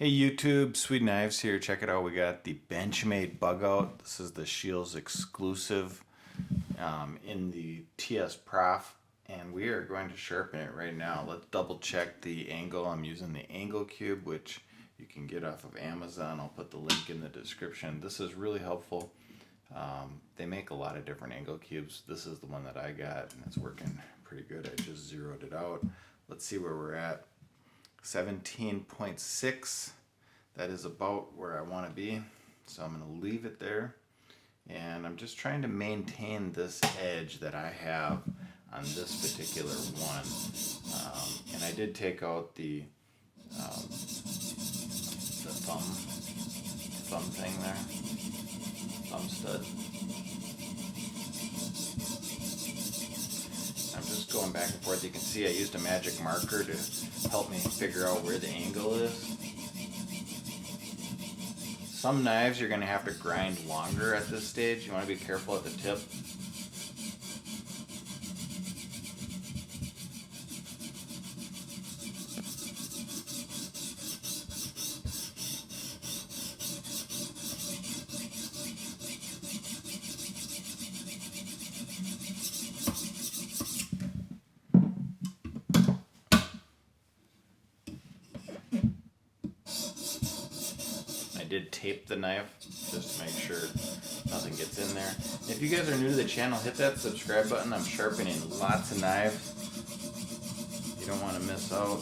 Hey YouTube, Sweetknives here. Check it out. We got the Benchmade Bugout. This is the Scheels exclusive in the TS Prof, and we are going to sharpen it right now. Let's double check the angle. I'm using the angle cube, which you can get off of Amazon. I'll put the link in the description. This is really helpful. They make a lot of different angle cubes. This is the one that I got, and it's working pretty good. I just zeroed it out. Let's see where we're at. 17.6. That is about where I want to be, so I'm going to leave it there, and I'm just trying to maintain this edge that I have on this particular one. And I did take out the thumb thing there, thumb stud. I'm just going back and forth. You can see I used a magic marker to help me figure out where the angle is. Some knives you're going to have to grind longer at this stage. You want to be careful at the tip. I did tape the knife just to make sure nothing gets in there. If you guys are new to the channel, hit that subscribe button. I'm sharpening lots of knives. You don't want to miss out.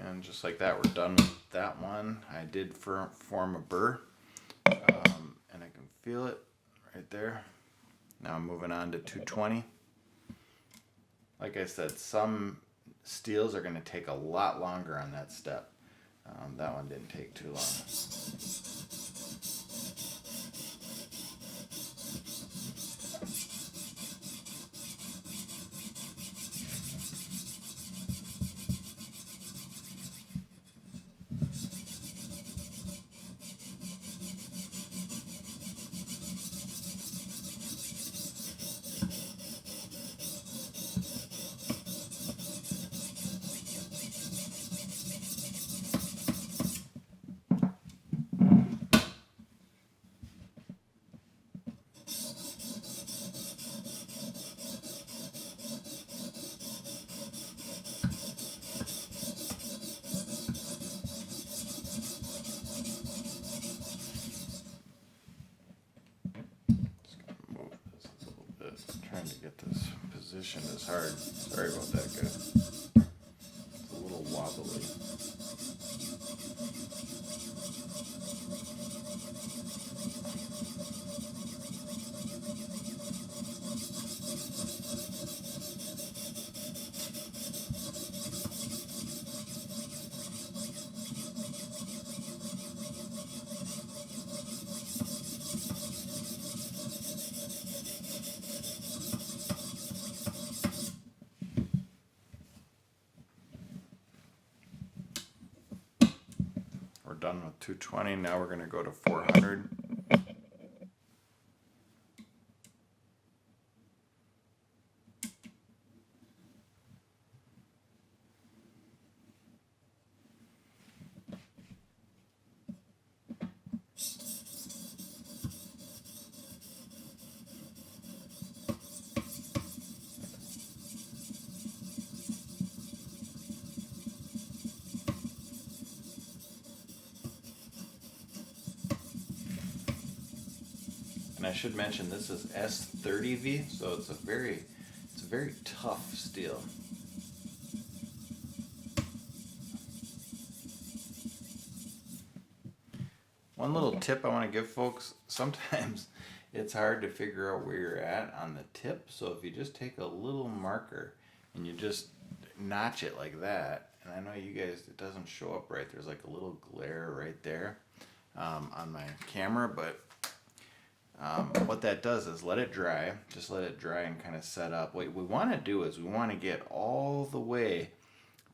And just like that, we're done with that one. I did form a burr, and I can feel it right there. Now I'm moving on to 220. Like I said, some steels are going to take a lot longer on that step. That one didn't take too long. Trying to get this position is hard. Sorry about that, guys. It's a little wobbly. We're done with 220. Now we're going to go to 400. And I should mention this is S30V, so it's a very tough steel. One little tip I want to give folks, sometimes it's hard to figure out where you're at on the tip, so if you just take a little marker and you just notch it like that, and I know you guys, it doesn't show up right. There's like a little glare right there on my camera, but what that does is let it dry. Just let it dry and kind of set up. What we want to do is we want to get all the way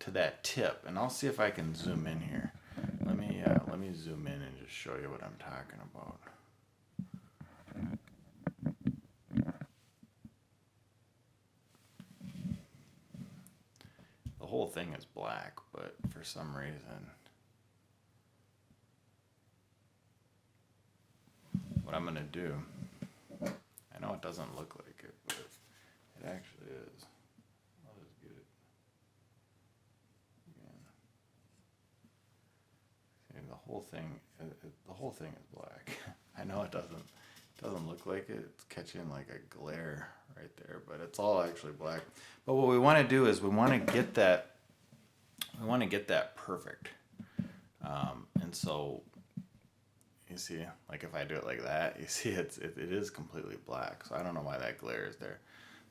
to that tip, and I'll see if I can zoom in here. Let me zoom in and just show you what I'm talking about. The whole thing is black, but for some reason, what I'm gonna do, I know it doesn't look like it, but it actually is. I'll just get it again. See, the whole thing is black. I know it doesn't look like it. It's catching like a glare right there, but it's all actually black. But what we want to do is we want to get that perfect. And so you see, like if I do it like that, you see it is completely black. So I don't know why that glare is there.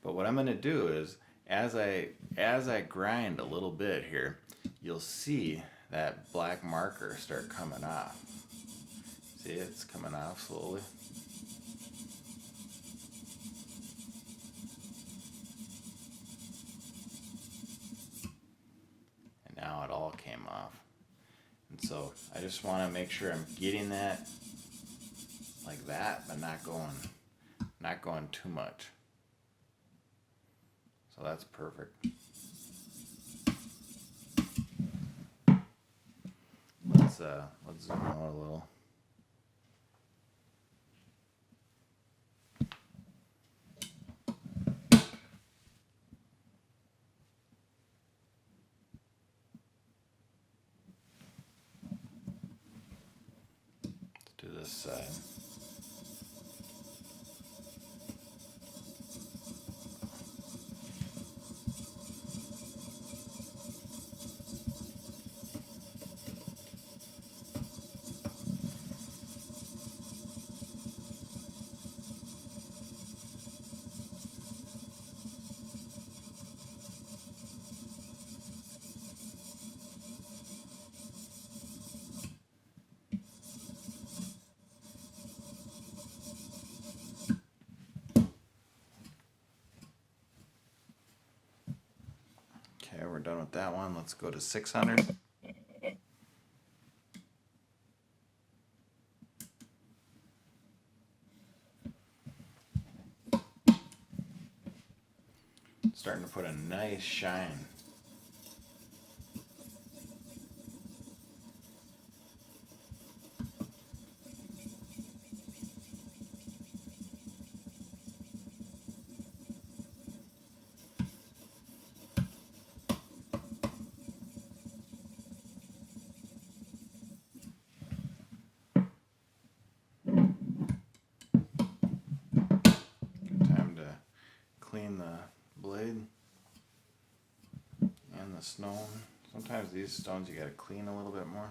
But what I'm going to do is as I grind a little bit here, you'll see that black marker start coming off. See, it's coming off slowly. And now it all came off. And so I just want to make sure I'm getting that like that, but not going too much. So that's perfect. Let's zoom out a little. Let's do this side. Okay, we're done with that one. Let's go to 600. Starting to put a nice shine. Time to clean the blade and the stone. Sometimes these stones you gotta clean a little bit more.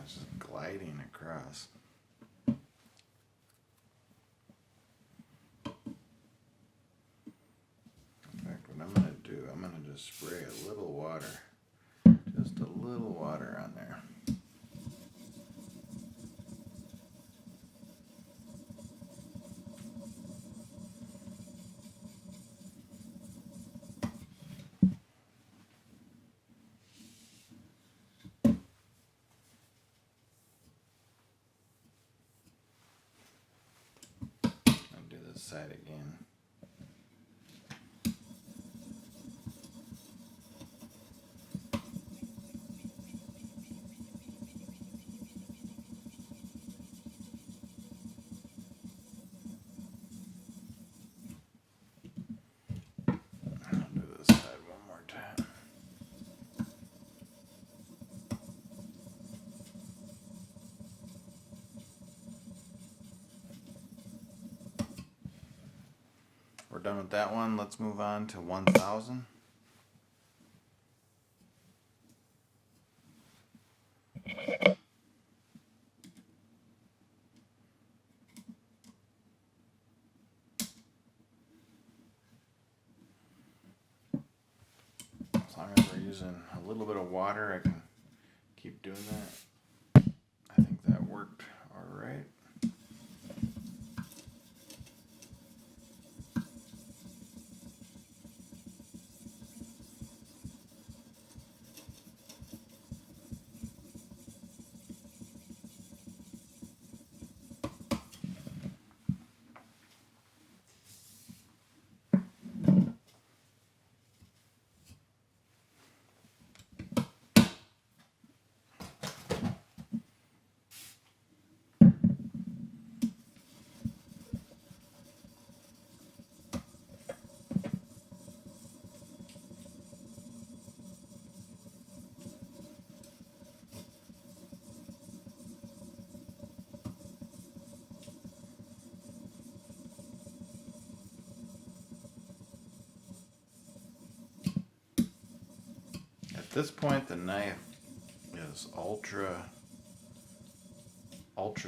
It's just gliding across. In fact, what I'm going to do, I'm going to just spray a little water. Just a little water on there. Side again. I'll do this side one more time. done with that one. Let's move on to 1000. As long as we're using a little bit of water, I can keep doing that. I think that worked all right. At this point, the knife is ultra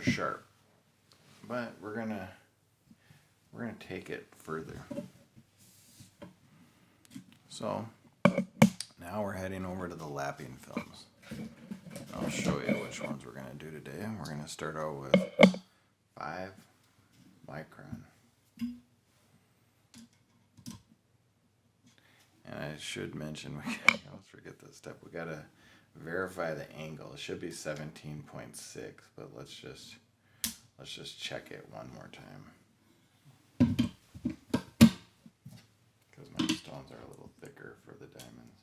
sharp, but we're gonna take it further. So now we're heading over to the lapping films. I'll show you which ones we're gonna do today. We're gonna start out with 5 micron. And I should mention, I almost forget this step. We gotta verify the angle. It should be 17.6, but let's just check it one more time. Because my stones are a little thicker for the diamonds.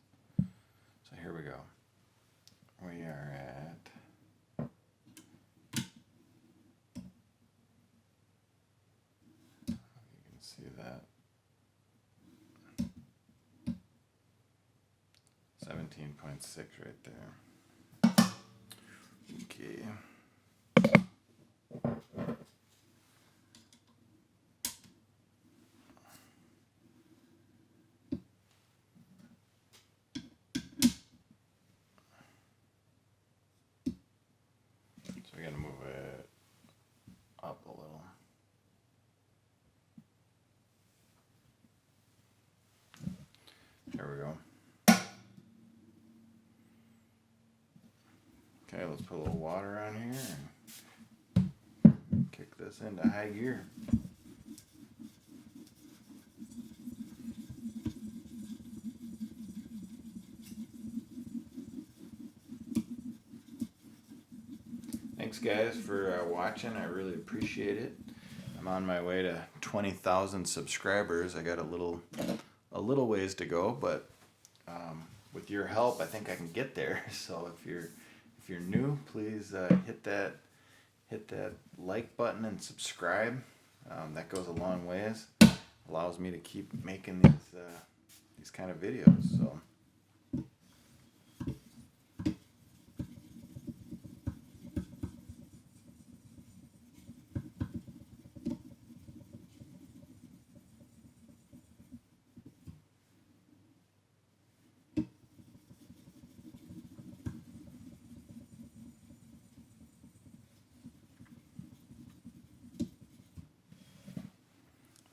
So here we go. We are at you can see that 17.6 right there. Okay. So we gotta move it up a little. There we go. Okay, let's put a little water on here and kick this into high gear. Thanks guys for watching. I really appreciate it. I'm on my way to 20,000 subscribers. I got a little ways to go, but with your help, I think I can get there. So if you're new, please hit that like button and subscribe. That goes a long ways. Allows me to keep making these kind of videos. So.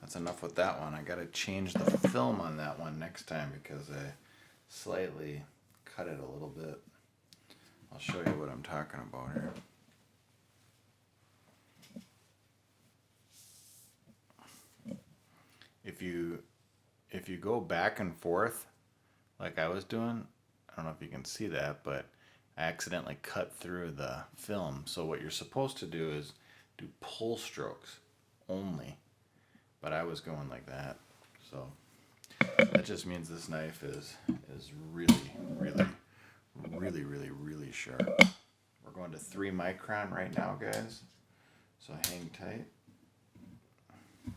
That's enough with that one. I gotta change the film on that one next time because I slightly cut it a little bit. I'll show you what I'm talking about here. If you go back and forth like I was doing, I don't know if you can see that, but I accidentally cut through the film. So what you're supposed to do is do pull strokes only. But I was going like that, so that just means this knife is really sharp. We're going to 3 micron right now, guys, so hang tight. I'm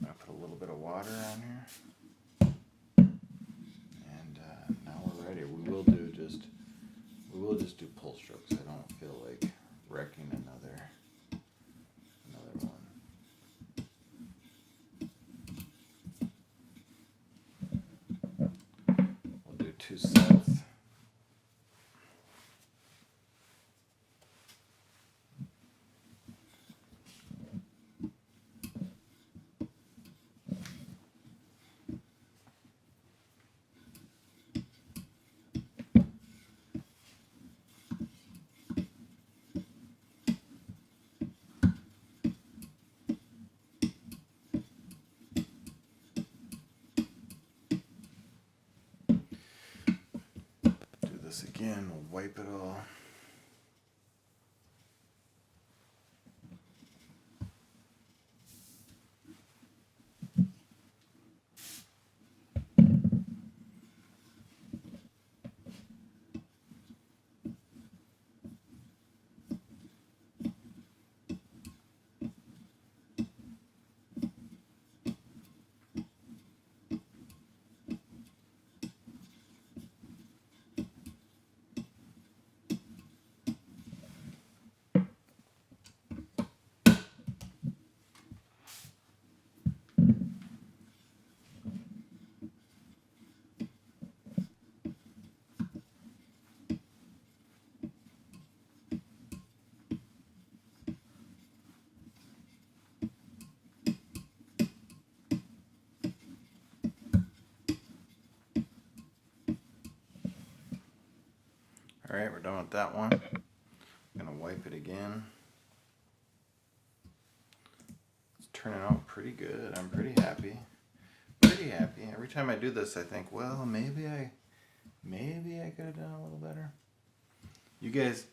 going to put a little bit of water on here, and now we're ready. We will just do pull strokes. I don't feel like wrecking another one. it 2 sets. This again, we'll wipe it all. Alright, we're done with that one. I'm going to wipe it again. It's turning out pretty good. I'm pretty happy. Pretty happy. Every time I do this I think, well, maybe I could have done a little better. You guys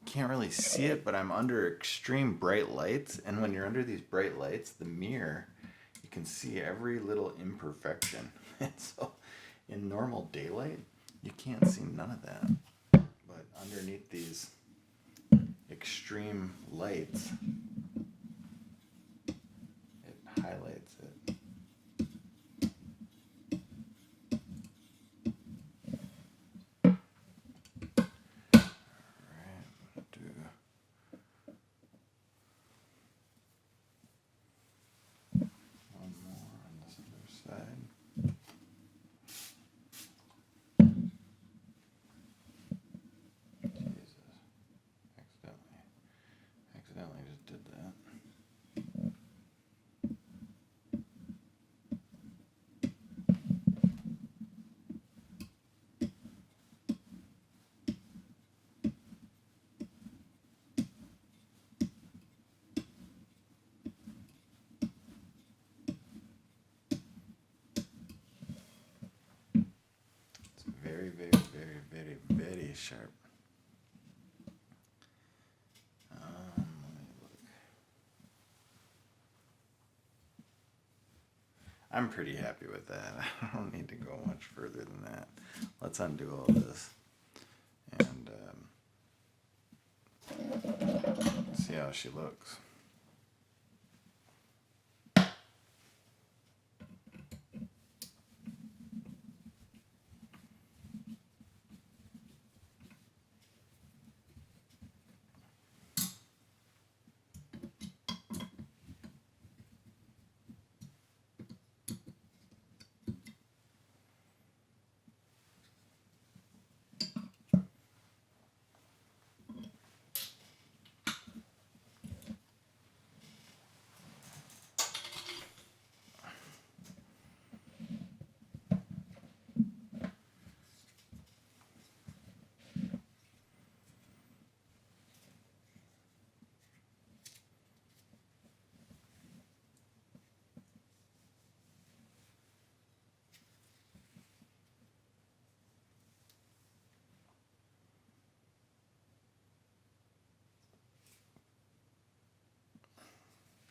can't really see it, but I'm under extreme bright lights, and when you're under these bright lights, the mirror, you can see every little imperfection. And so in normal daylight, you can't see none of that. But underneath these extreme lights, it highlights it. Alright, do one more on this other side. Accidentally just did that. It's very, very, very, very, very sharp. Let me look. I'm pretty happy with that. I don't need to go much further than that. Let's undo all this and see how she looks.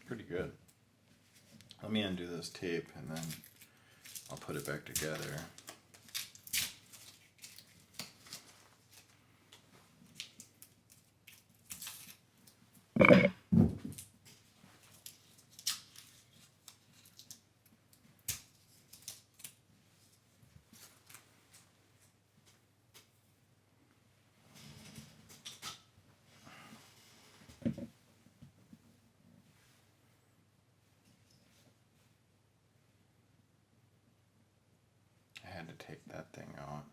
Pretty good. Let me undo this tape and then I'll put it back together. I had to take that thing out.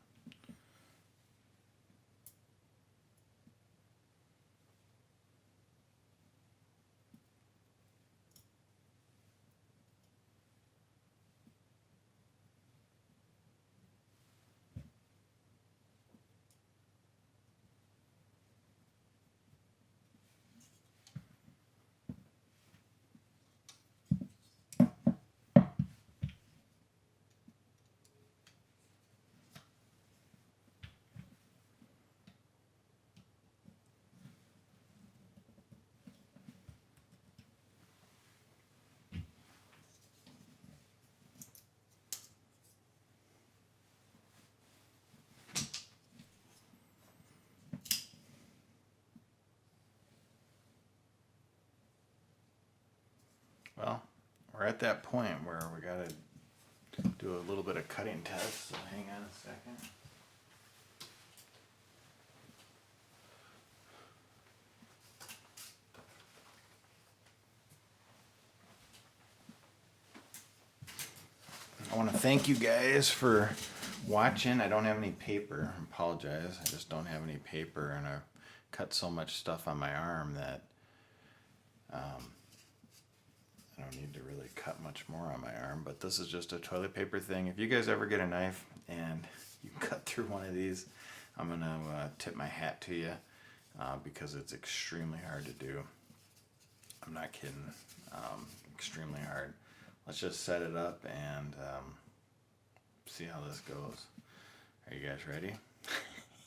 Well, we're at that point where we got to do a little bit of cutting test, so hang on a second. I want to thank you guys for watching. I don't have any paper. I apologize. I just don't have any paper, and I cut so much stuff on my arm that I don't need to really cut much more on my arm. But this is just a toilet paper thing. If you guys ever get a knife and you cut through one of these, I'm going to tip my hat to you because it's extremely hard to do. I'm not kidding. Extremely hard. Let's just set it up and see how this goes. Are you guys ready?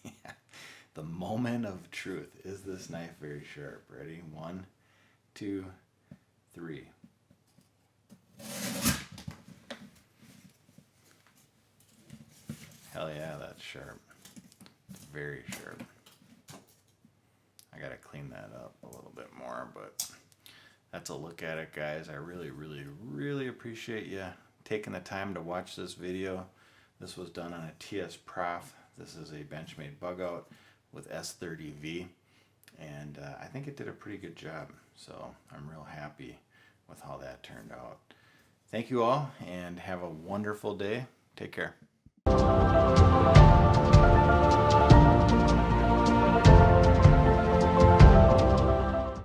Yeah. The moment of truth. Is this knife very sharp? Ready? 1, 2, 3. Hell yeah, that's sharp. It's very sharp. I gotta clean that up a little bit more, but that's a look at it, guys. I really, really, really appreciate you taking the time to watch this video. This was done on a TS Prof. This is a Benchmade Bugout with S30V, and I think it did a pretty good job. So I'm real happy with how that turned out. Thank you all, and have a wonderful day. Take care.